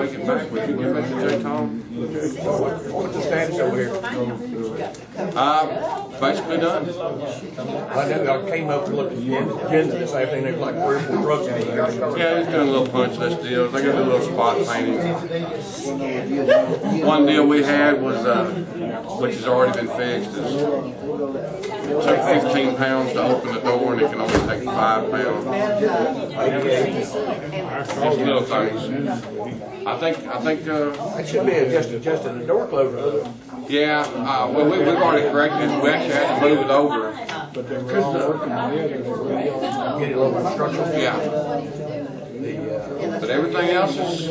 Make it back, would you get back to J. Tom? What's the status over here? Basically done. I know I came up and looked at the agenda this afternoon, there's like 3 or 4 trucks in here. Yeah, he's doing a little punch list deals. They got a little spot painting. One deal we had was, which has already been fixed, is it took 15 pounds to open the door and it can only take 5 pounds. Just little things. I think. It should be adjusted to the door closer. Yeah. Well, we've already corrected it. We actually had to move it over. Get it a little more structural. Yeah. But everything else is.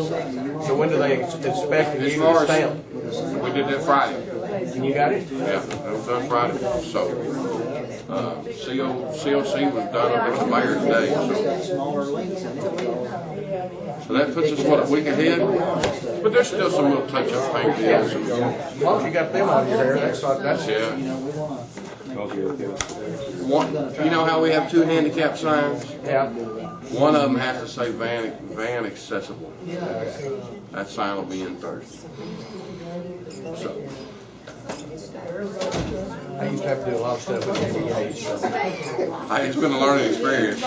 So when do they expect to give you the stamp? We did that Friday. And you got it? Yeah, it was done Friday. So, COC was done over the mayor's day. So that puts us, what, a week ahead? But there's still some little touch-up things. As long as you got them on your hair, that's yeah. One, you know how we have 2 handicap signs? Yeah. One of them has to say van accessible. That sign will be in Thursday. So. I used to have to do a lot of stuff with NDAs. It's been a learning experience.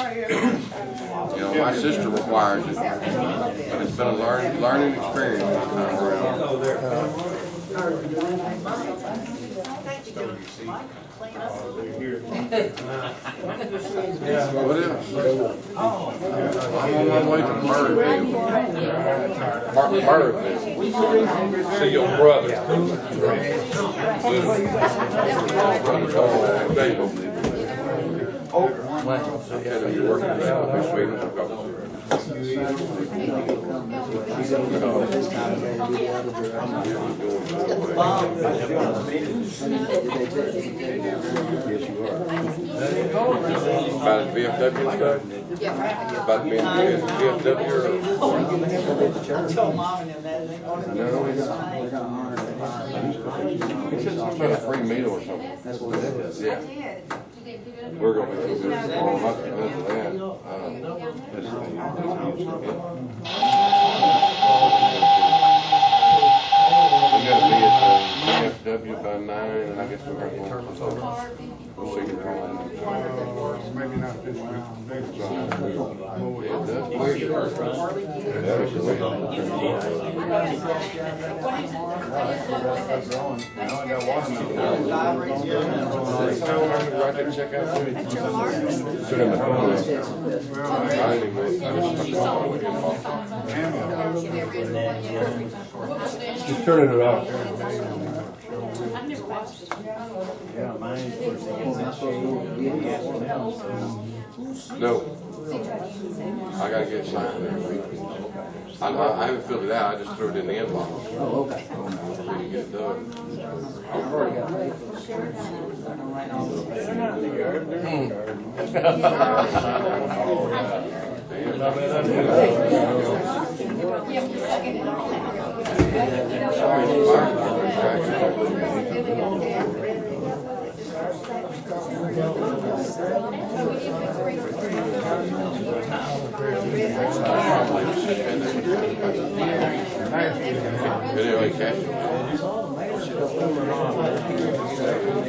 You know, my sister requires it, but it's been a learning experience this time around. What else? I'm on my way to Birdville. See your brother. You're working this week. About his VFW stuff? About being VFW or? No. He said something about a free meal or something. That's what it is. Yeah. We're going to be so good tomorrow. Not to mention that. We got to be at the VFW by 9, and I guess we're going to go on. We'll see you around. Maybe not this week. Yeah, that's weird. Write that check out too. Put in the phone. Just turning it off. No. I gotta get it signed there. I haven't filled it out, I just threw it in the envelope. Oh, okay. When you get it done. Anyway, cash.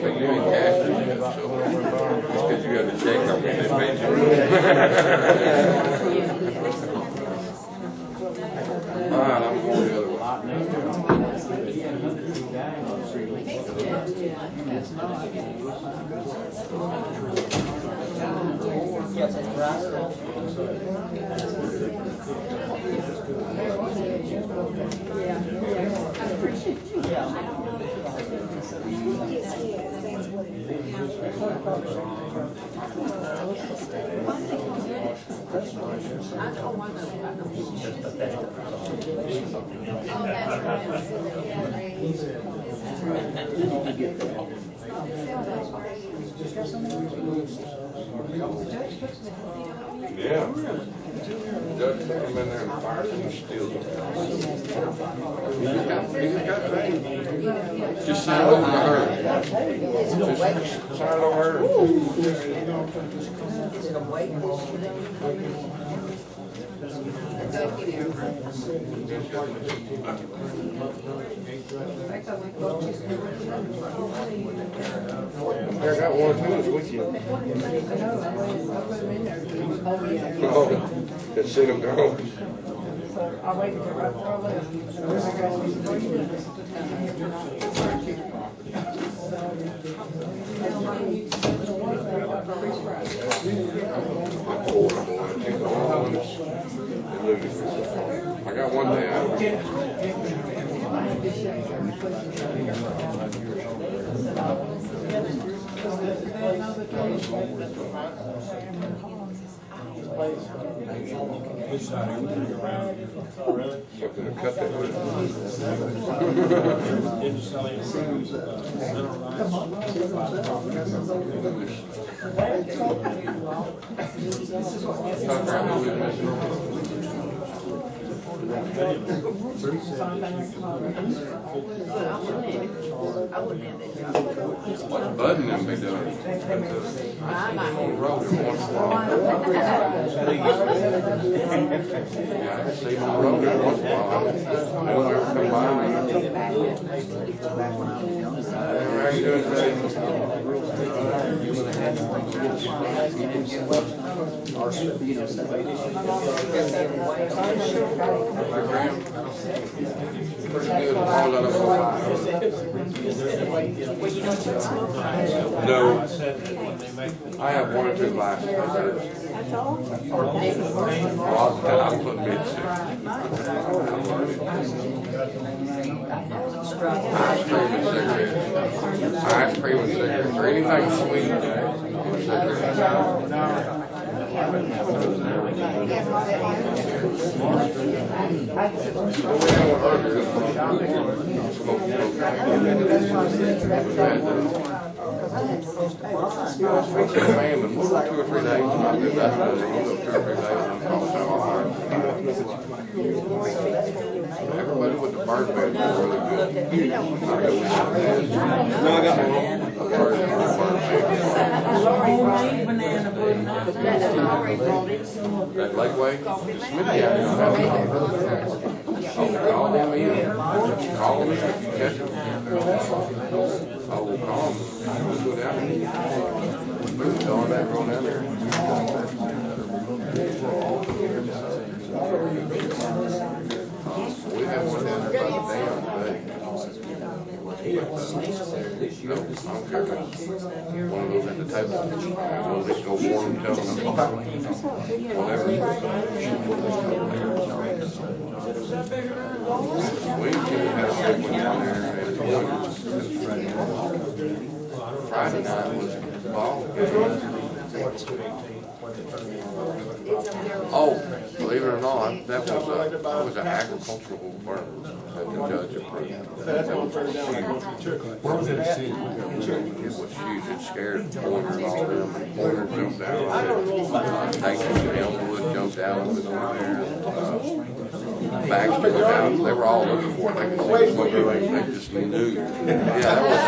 You ain't cash yet, so just because you got the check, I'm going to pay you. All right, I'm going the other way. Yeah. Judge took him in there and fired him and steals him. He just got paid. Just sign over her. Just sign over her. I got one too this weekend. Oh, just seen him go. I waited till right before I left. I got one day out. Something to cut that with. What's Bud and them be doing? On the road every once in a while. Yeah, I see them on the road every once in a while. They don't ever come by me. How you doing today? Pretty good. No, I have one or two licenses. I'm putting mid six. Ice cream and cigarettes, or anything sweet and cigarettes. Famine, 2 or 3 days. That's 2 or 3 days. Everybody with the bird bed is really good. No, I got one. That Lakeway, Smithy out here. Call them in. Call them if you catch them. Oh, call them. We'll go down there. We'll go back, roll down there. We have one down there about the dam today. No, I don't care. One of those at the table. We'll just go warm and tell them. Whatever. We had a big one down there at Friday night was ball. Oh, believe it or not, that was an agricultural burn that the judge approved. That was huge. Where was it at? It was huge. It scared Pointer and all them. Pointer jumped out. Nathan and Elmwood jumped out of it over there. Baxter was out. They were all looking for it. They could see smoke. They just knew. Yeah, that was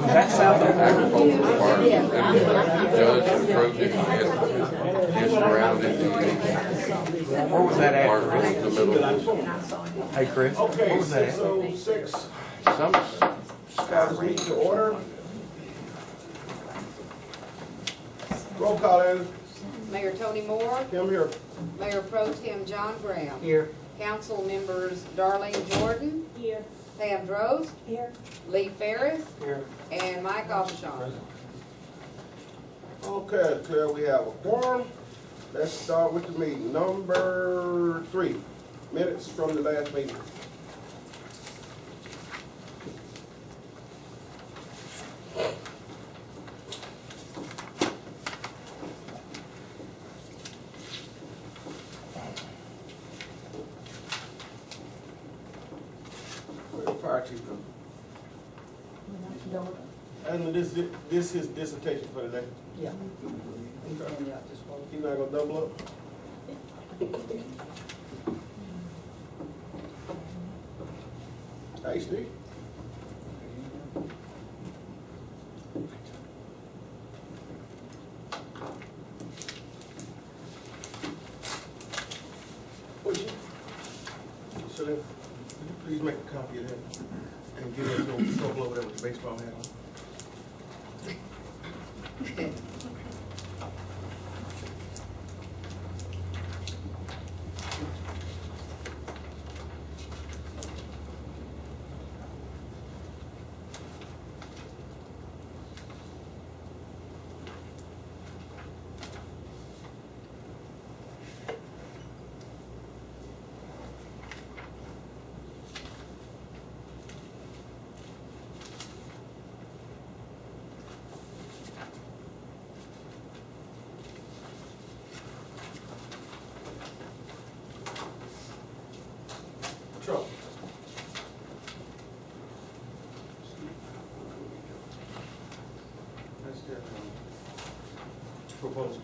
That south of agricultural burn. The judge approved it. Just around it. Where was that at? The middle. Hey, Chris. Okay, Where was that at? 6:06. Some. Scott, meeting to order. Roll call in. Mayor Tony Moore, Him here. Mayor Pro Tem John Graham. Here. Council members Darlene Jordan. Here. Pam Drost. Here. Lee Ferris. Here. And Mike Offshon. Okay, I declare we have a quorum. Let's start with the meeting. Number 3, minutes from the last meeting. Where the fire chief go? And this is his dissertation for today. Yeah. Okay. He's not gonna double up? Hey, Steve. Would you? So then, please make a copy of that and give us a little trouble over there with the baseball hat on. Trouble. That's their proposal.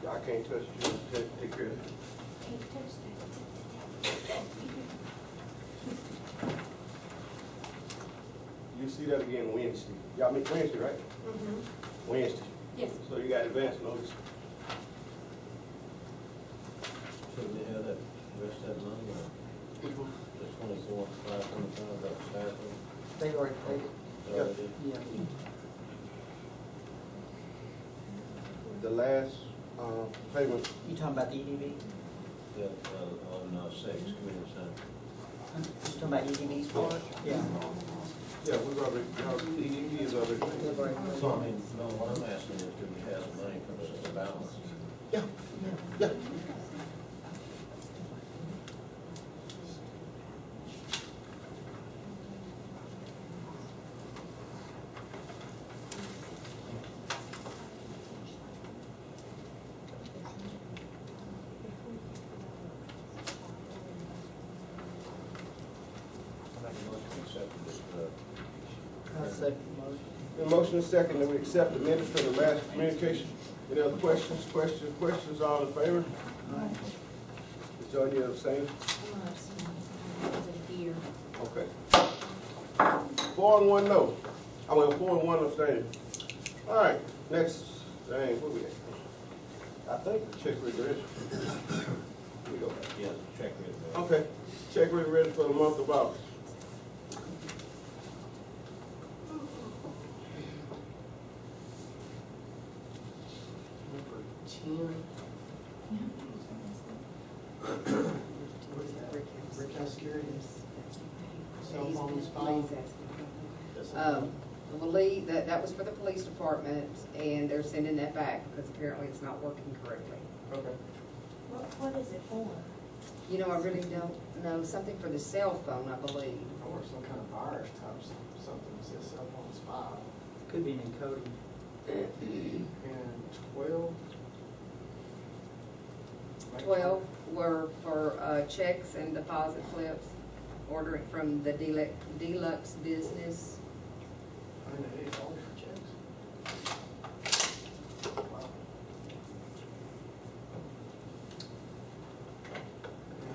I can't touch it, you take care of it. You see that again Wednesday. Y'all meet Wednesday, right? Wednesday. Yes. So you got advance notice. So we have that rest of that money, or Which one? the 24, 525, that staffing? They already paid it. Yeah. Yeah. The last, payment, You talking about EDV? Yeah, on Sept community center. You talking about EDV's part? Yeah. yeah, we've already, EDP is already. They've already paid it. So I mean, no, what I'm asking is, do we have the money from the balance? Yeah, yeah. I make a motion to accept this, I second the motion. The motion is second that we accept the minutes for the last communication. Any other questions, all in favor? Majority of abstaining? Here. Okay. 4-1 no. 4-1 abstaining. All right, next thing, where we at? I think the check ready. Here we go. yeah, check it. Okay, check ready for the month of August. Number 10. Brickhouse Security. Cell phone is I believe that was for the police department, and they're sending that back because apparently it's not working correctly. Okay. What is it for? You know, I really don't know, something for the cell phone, I believe. Or some kind of virus type, something that says cell phone spy. Could be an encoding. And 12. 12 were for checks and deposit slips, ordering from the deluxe business. $180 for checks. Wow.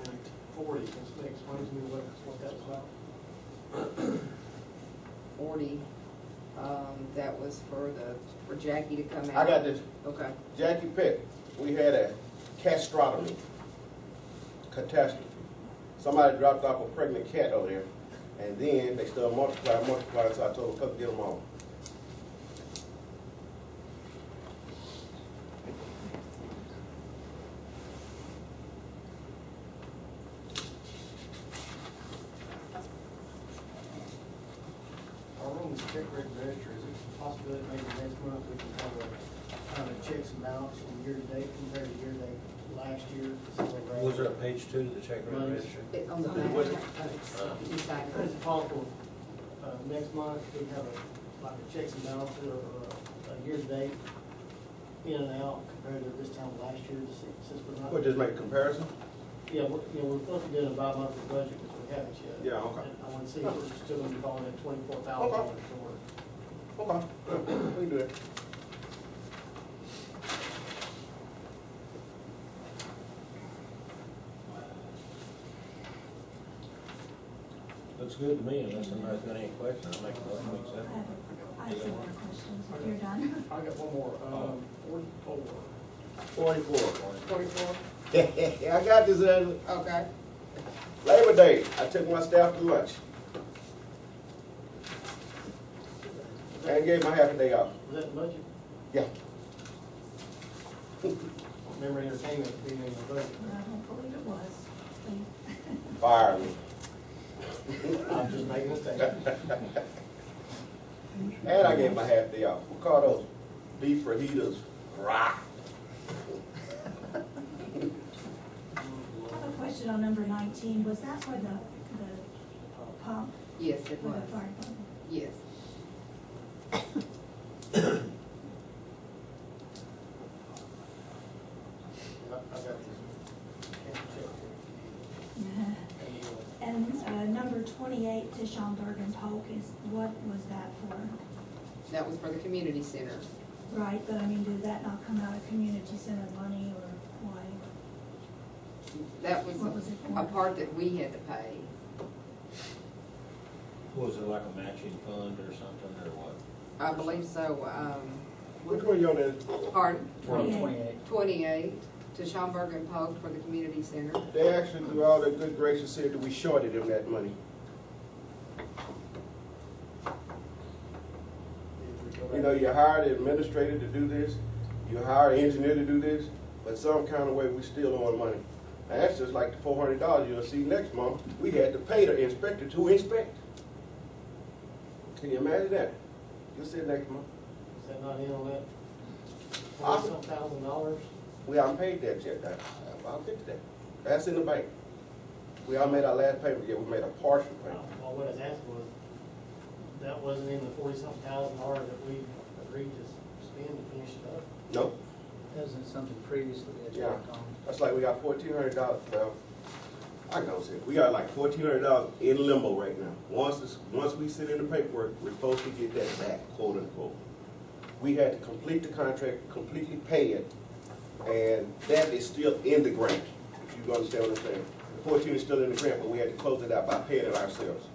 And 40, this explains to me what that's about. 40, that was for Jackie to come out. I got this. Okay. Jackie Peck, we had a castrotomy catastrophe. Somebody dropped off a pregnant cat over there, and then they still multiplied, so I told them, come get them all. Our room is check register. Is it a possibility maybe next month we can have a kind of checks and balance from year to date compared to year to date last year? Was there a page 2 of the check register? On the back. Inside. Is it possible, next month, we have like a checks and balances or a year to date in and out compared to this time last year, since we're not. We'll just make a comparison. Yeah, we're supposed to be doing a bi-monthly budget, because we haven't yet. Yeah, okay. And I want to see if we're still gonna be falling at $24,000 short. Okay, we can do that. Looks good to me, unless somebody's got any questions, I'll make a motion to accept. I have some more questions if you're done. I got one more, 44. 44. 44? I got this, Okay. Labor Day, I took my staff to lunch. And gave my half a day off. Was that the budget? Yeah. Remember entertainment being in the budget? I don't believe it was. Please. Fire me. I'm just making a statement. And I gave my half day off. We call those beef fajitas. Rock. I have a question on number 19. Was that for the pump Yes, it for was. the fire department? Yes. I got this. Can't check And number 28 to Schaumburg and Polk is, what was that for? That was for the community center. Right, but I mean, did that not come out of community center money or why? That was What was it for? a part that we had to pay. Was it like a matching fund or something, or what? I believe so, Which one you on there? pardon, 28. 28 to Schaumburg and Polk for the community center. They actually, through all their good gracious, said that we shorted them that money. You know, you hire the administrator to do this, you hire an engineer to do this, but some kind of way we still owe money. And that's just like the $400 you'll see next month. We had to pay the inspector to inspect. Can you imagine that? You'll see it next month. Is that not in on that? Awesome. $40,000? We haven't paid that yet. I'll get to that. That's in the bank. We all made our last payment yet. We made a partial payment. Well, what I was asking was, that wasn't in the $40-something thousand that we agreed to spend to finish it up? No, Wasn't something previously that you Yeah. worked on? that's like we got $1,400. Well, I know, see, we got like $1,400 in limbo right now. Once we sit in the paperwork, we're supposed to get that back, quote unquote. We had to complete the contract, completely pay it, and that is still in the grant, if you understand what I'm saying. The 14 is still in the grant, but we had to close it out by paying it ourselves.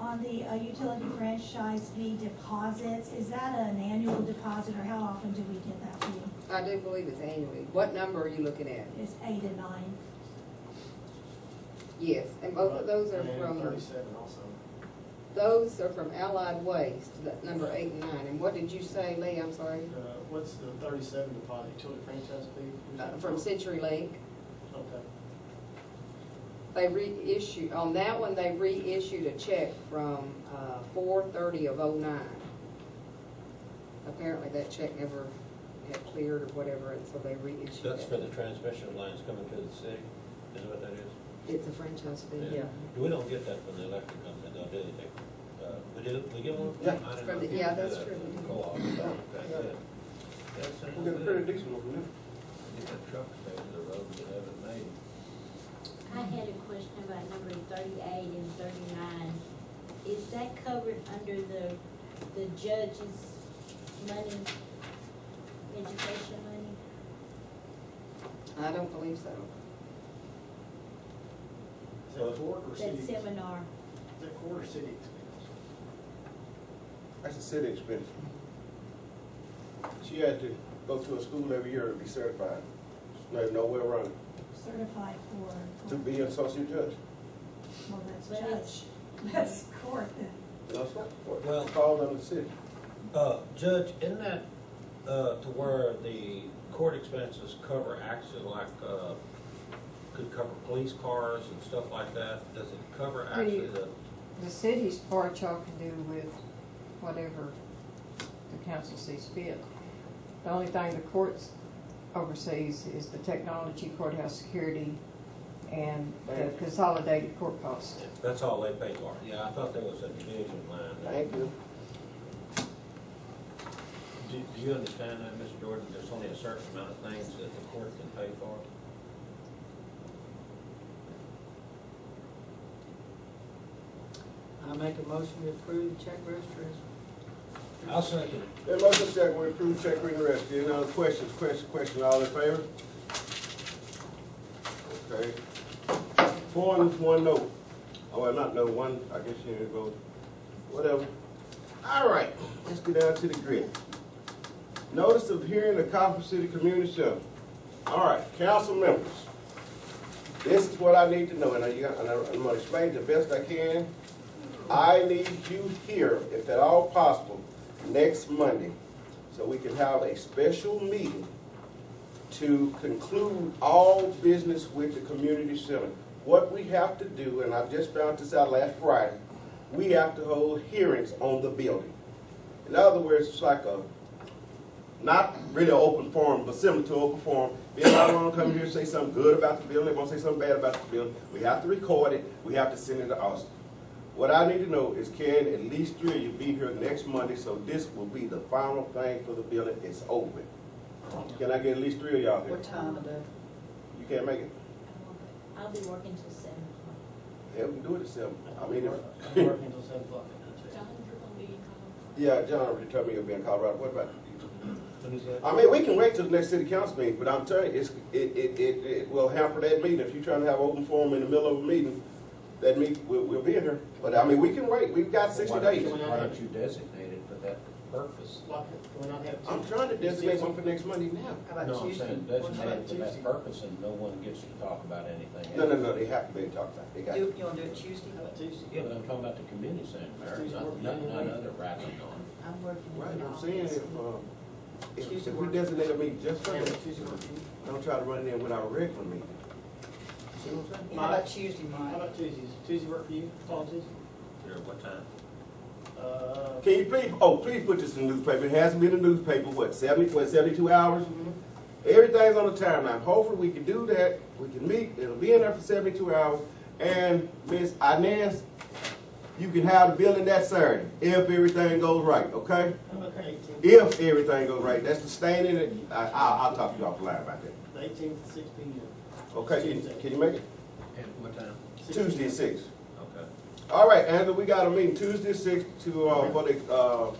On the utility franchise fee deposits, is that an annual deposit or how often do we get that fee? I do believe it's annually. What number are you looking at? It's 8 and 9. Yes, and both of those are And from, 37 also. those are from Allied Waste, that number 8 and 9. And what did you say, Lee? I'm sorry? What's the 37 deposit, utility franchise fee? From Century Link. Okay. They reissued, on that one, they reissued a check from 4/30 of '09. Apparently that check never had cleared or whatever, and so they reissued That's for it. the transmission lines coming to the city, is what that is? It's a franchise fee. Yeah. We don't get that from the electric company, though, do they? We do, we get one? Yeah. I didn't For know the- if you yeah, could do that's that true. from the co-op. Okay, good. That's We got a pretty decent one from them. Get that truck made to the road, we have it made. I had a question about number 38 and 39. Is that covered under the judge's money, education money? I don't believe so. Is that court or city? That seminar? Is that court or city expense? That's a city expense. She had to go to a school every year to be certified. There's no way around it. Certified for, To be an associate judge. well, that's But judge. it's- That's court then. No, it's not. Well- It's called under the city. Judge, isn't that, to where the court expenses cover actually like, could cover police cars and stuff like that? Does it cover actually the, The city's part y'all can do with whatever the council sees fit. The only thing the courts oversees is the technology, courthouse security, and the consolidated court costs. that's all they pay for? Yeah, I thought there was a division line there. Thank you. Do you understand that, Mr. Jordan? There's only a certain amount of things that the court can pay for? I make a motion to approve the check register. I'll second it. Then motion second, we approve check reading the rest. Any other questions? Question, all in favor? Okay. 4 and 1 no. Oh, well, not no, one, I guess you didn't vote. Whatever. All right, let's go down to the grid. Notice of hearing the Coffee City Community Center. All right, council members. This is what I need to know, and I'm gonna explain it the best I can. I need you here, if at all possible, next Monday, so we can have a special meeting to conclude all business with the community center. What we have to do, and I just found this out last Friday, we have to hold hearings on the building. In other words, it's like a, not really an open forum, but similar to an open forum. If anybody want to come here and say something good about the building, they want to say something bad about the building, we have to record it, we have to send it to Austin. What I need to know is, can at least 3 of you be here next Monday, so this will be the final thing for the building, it's open. Can I get at least 3 of y'all here? What time of day? You can't make it? I'll be working till 7 o'clock. Yeah, we can do it at 7. I mean, I'm working until 7 o'clock at night. John, you're gonna be in Colorado. yeah, John already told me you'll be in Colorado. What about you? What is that? I mean, we can wait till the next city council meeting, but I'm telling you, it will hamper that meeting. If you're trying to have an open forum in the middle of a meeting, that meeting, we'll be in here. But I mean, we can wait. We've got 60 days. Why don't you designate it for that purpose? Why can we not have I'm trying to designate one for next Monday now. How about No, I'm Tuesday? saying designate it for that purpose and no one gets to talk about anything. No, they have to be talked about. They got You to. wanna do it Tuesday? How about Tuesday? Yeah, but I'm talking about the community center, Mayor, not other rattling on. I'm working. Right, in the I'm saying office. if we designate a meeting just for Yeah, that, Tuesday work for you? don't try to run it in with our regular meeting. See what I'm saying? How about Tuesday, How Mike? about Tuesdays? Tuesday work for you? On Tuesday? Sure, what time? Can you please put this in the newspaper. It hasn't been in the newspaper, 72 hours? Everything's on the timeline. Hopefully we can do that. We can meet. It'll be in there for 72 hours. And Miss Inez, you can have the building that Saturday if everything goes right, okay? How about the 18th? If everything goes right. That's the stain in it. I'll talk to you offline about that. The 18th at 6 p.m. Okay, can you make it? At what time? 6 Tuesday at 6. Okay. All right, Angela, we got a meeting Tuesday at 6 for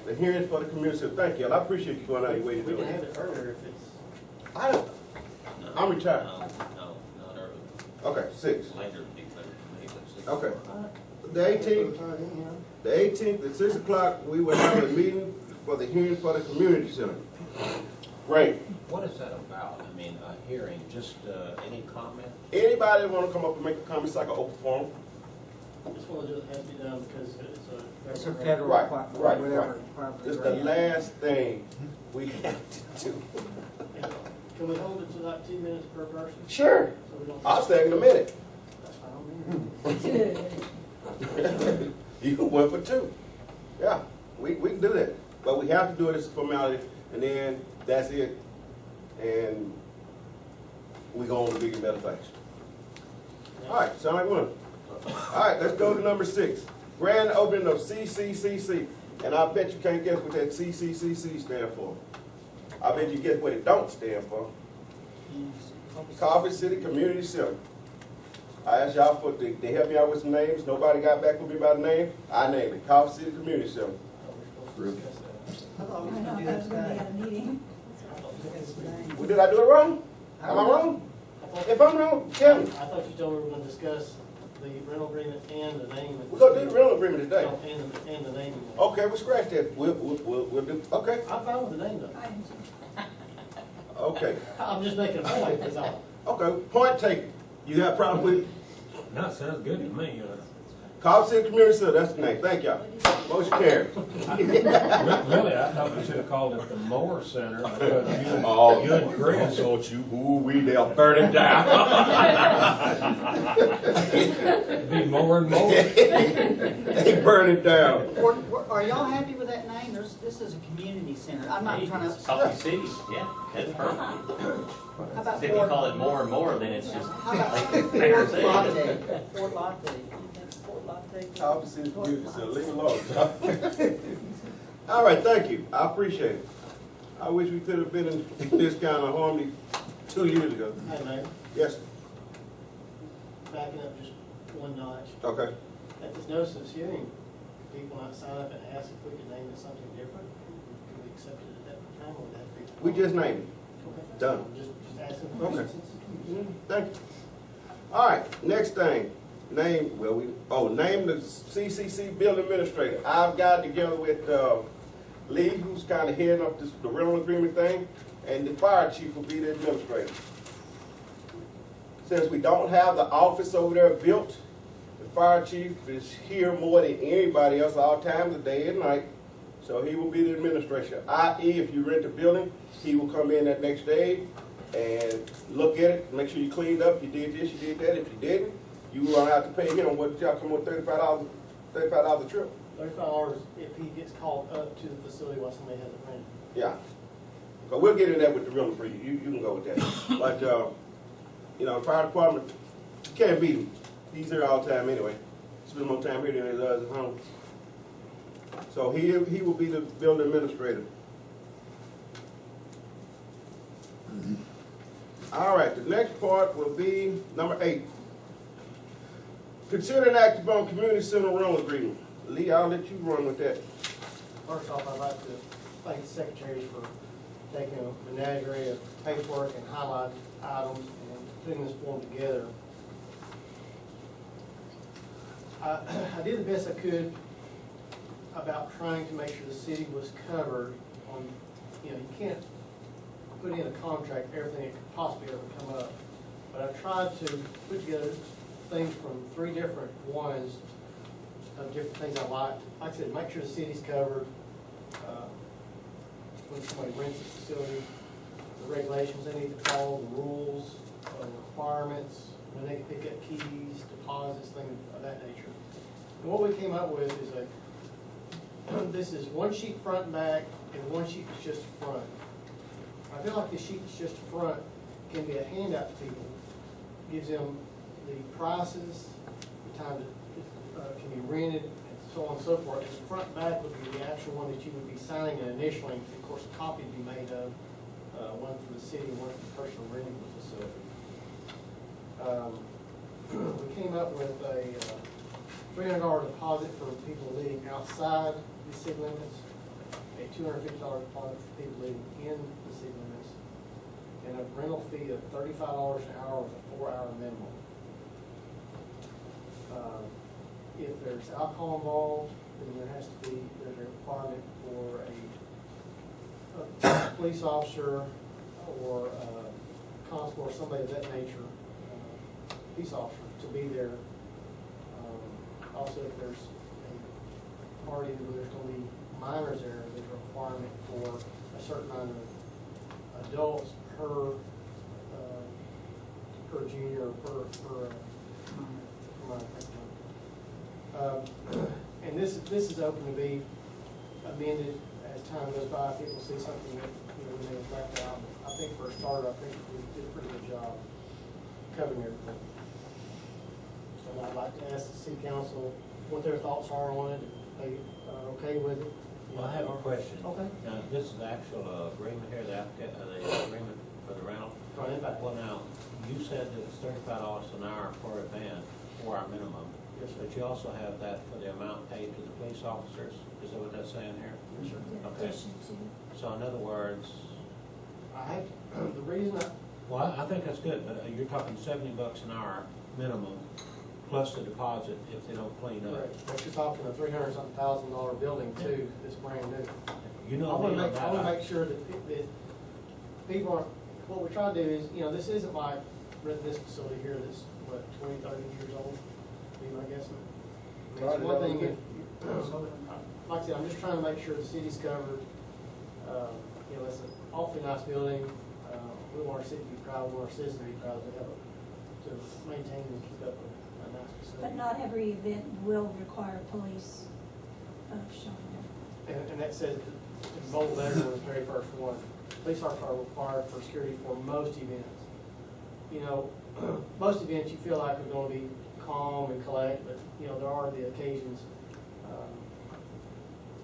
the hearings for the community. So thank you. I appreciate you going out of your way to We do can have it. it earlier if it's, I'm retired. No, not early. Okay, 6. Later would be better for me, but 6. Okay. The 18th at 6 o'clock, we will have a meeting for the hearing for the community center. Great. What is that about? I mean, a hearing, just any comment? Anybody want to come up and make a comment? It's like an open forum. this one has to be done because It's a federal Right, requirement, right, whatever. right. requirement This is there the is. last thing we have to do. Can we hold it to like 2 minutes per person? Sure. So we don't. I'll stay in a minute. That's fine. You went for 2. Yeah, we can do that. But we have to do it as a formality, and then that's it. And we go on to bigger and better things. All right, sound like one. All right, let's go to number 6. Grand opening of CCCC. And I bet you can't guess what that CCCC stand for. I bet you guess what it don't stand for. Coffee City Community Center. I asked y'all for they help me out with some names. Nobody got back with me about the name. I named it Coffee City Community Center. I thought we I was know, gonna do that was this gonna be today. at a meeting. Well, did I do it wrong? Am I wrong? If I'm wrong, tell me. I thought you told me we were gonna discuss the rental agreement and the name. We're gonna do the rental agreement today. And the name. Okay, we'll scratch that. We'll do. Okay. I'm fine with the name though. I am too. Okay. I'm just making a point, that's all. Okay. Point taken. You got a problem with it? No, sounds good to me. Coffee City Community Center. That's the name. Thank y'all. Motion carried. Really, I thought we should have called it the Moore Center because you and Chris. Don't you? Ooh, they'll burn it down. Be more and more. They burn it down. Are y'all happy with that name? This is a community center. I'm not trying to. Coffee City, yeah, that's perfect. How about If you Fort? call it more and more, then it's just How about like Fort Mayor said. Latte? Fort Latte. You think Fort Latte? Coffee City Community Center. Leave it alone. All right, thank you. I appreciate it. I wish we could have been in this kind of harmony 2 years ago. Hey, Mayor, Yes. backing up just one notch. Okay. At this notice of hearing, people not sign up and ask if we could name it something different? Could we accept it at that time, or would that be? We just named it. Okay. Done. Just asking Okay. questions. Thank you. All right, next thing, name the CCC building administrator. I've got together with Lee, who's kind of heading up the rental agreement thing, and the fire chief will be the administrator. Since we don't have the office over there built, the fire chief is here more than anybody else all times of day and night. So he will be the administrator. I.e., if you rent a building, he will come in that next day and look at it, make sure you cleaned up, you did this, you did that. If you didn't, you will have to pay him what y'all come with $35 a trip. $35 if he gets called up to the facility while somebody hasn't rented. Yeah. But we'll get into that with the rental for you. You can go with that. But, you know, fire department, you can't beat him. He's here all the time anyway. Spend more time here than he does at home. So he will be the building administrator. All right, the next part will be number 8. Consider an act upon community center rental agreement. Lee, I'll let you run with that. First off, I'd like to thank the secretaries for taking a menagerie of paperwork and highlight items and putting this form together. I did the best I could about trying to make sure the city was covered on, you know, you can't put in a contract everything that could possibly ever come up. But I tried to put together things from 3 different ones of different things I liked. Like I said, make sure the city's covered. When somebody rents a facility, the regulations they need to follow, the rules, requirements, when they can pick up keys, deposits, things of that nature. And what we came up with is this is 1 sheet front and back, and 1 sheet is just front. I feel like this sheet that's just front can be a handout to people. Gives them the prices, the time that it can be rented, and so on and so forth. And the front and back would be the actual one that you would be signing initially. Of course, a copy would be made of, one for the city, one for the person renting the facility. We came up with a $300 deposit for people living outside the city limits, a $250 deposit for people living in the city limits, and a rental fee of $35 an hour with a 4-hour minimum. If there's alcohol involved, then there's a requirement for a police officer or a constable or somebody of that nature, peace officer, to be there. Also, if there's a party where there's going to be minors there, there's a requirement for a certain amount of adults per junior or per minor. And this is open to be amended as time goes by. People see something that we may have left out. I think for a starter, I think we did a pretty good job covering everything. And I'd like to ask the city council what their thoughts are on it. If they are okay with it. Well, I have a question. Okay. Now, this is the actual agreement here, the agreement for the rental. Front and back. Well, now, you said that it's $35 an hour for a van, 4-hour minimum. Yes, sir. But you also have that for the amount paid to the police officers. Is that what that's saying here? Yes, sir. Okay. So in other words, The reason well, I think that's good, but you're talking $70 an hour minimum, plus the deposit if they don't clean up. Right, but you're talking a $300,000 building too, that's brand new. You know I want me to on make, that. I want to make sure that people aren't, what we're trying to do is, you know, this isn't like this facility here that's, what, 20, 30 years old, be my guess. It's one thing if, like I said, I'm just trying to make sure the city's covered. You know, it's an awfully nice building. We want our city to be proud, we want our citizens to be proud to maintain and keep up a nice facility. But not every event will require police showing up. And that says, in bold letters on the very first one, police officers are required for security for most events. You know, most events you feel like are going to be calm and collect, but, you know, there are the occasions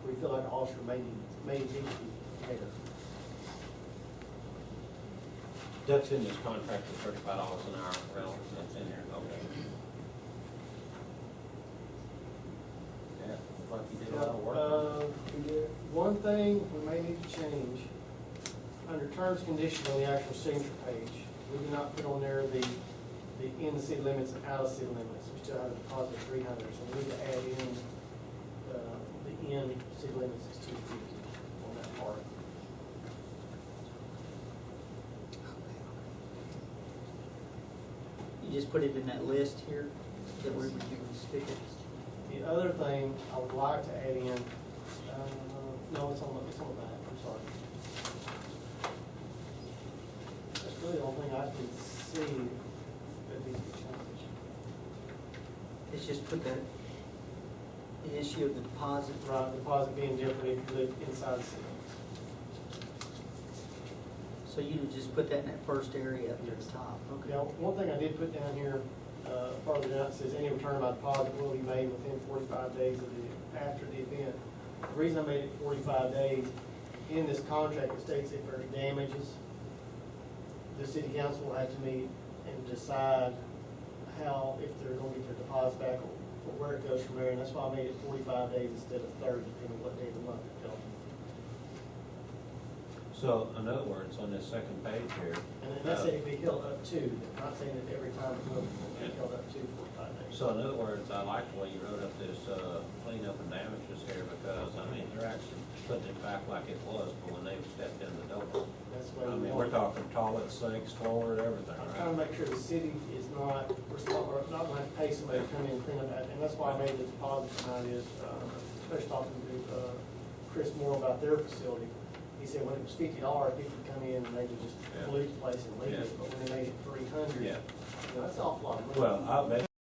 where you feel like an officer may need to be there. That's in this contract for $35 an hour rental, that's in there, okay. Yeah, like you did a lot of work. One thing we may need to change, under terms and conditions on the actual signature page, we do not put on there the in the city limits and out of city limits. We still have a deposit of 300, so we need to add in the in city limits is 250 on that part. You just put it in that list here, that we're going to stick it. The other thing I would like to add in, no, it's on the back, I'm sorry. That's really the only thing I can see that needs to be changed. It's just put that, the issue of the deposit. Right, deposit being different if you live inside the city. So you would just put that in that first area up near the top. Okay. Now, one thing I did put down here, further down, it says any return by deposit will be made within 45 days after the event. The reason I made it 45 days, in this contract, it states if there are damages, the city council will have to meet and decide how, if they're gonna get their deposit back or where it goes from there, and that's why I made it 45 days instead of 30, depending on what day of the month it fell. So, in other words, on this second page here. And then that said it'd be held up to, not saying that every time it will be held up to 45 days. So in other words, I like the way you wrote up this, cleanup and damages here, because, I mean, they're actually putting it back like it was when they stepped in the door. That's what I mean, we're talking toilets, sinks, floors, everything, I'm trying to right? make sure the city is not responsible, or not gonna have to pay somebody to come in and clean up that, and that's why I made the deposit tonight is, especially talking to, Chris Moore about their facility. He said when it was $50, people could come in and they would just Yeah. pollute the place and leave Yeah. it, but when they made it 300, Yeah. that's an awful lot of money. Well, I bet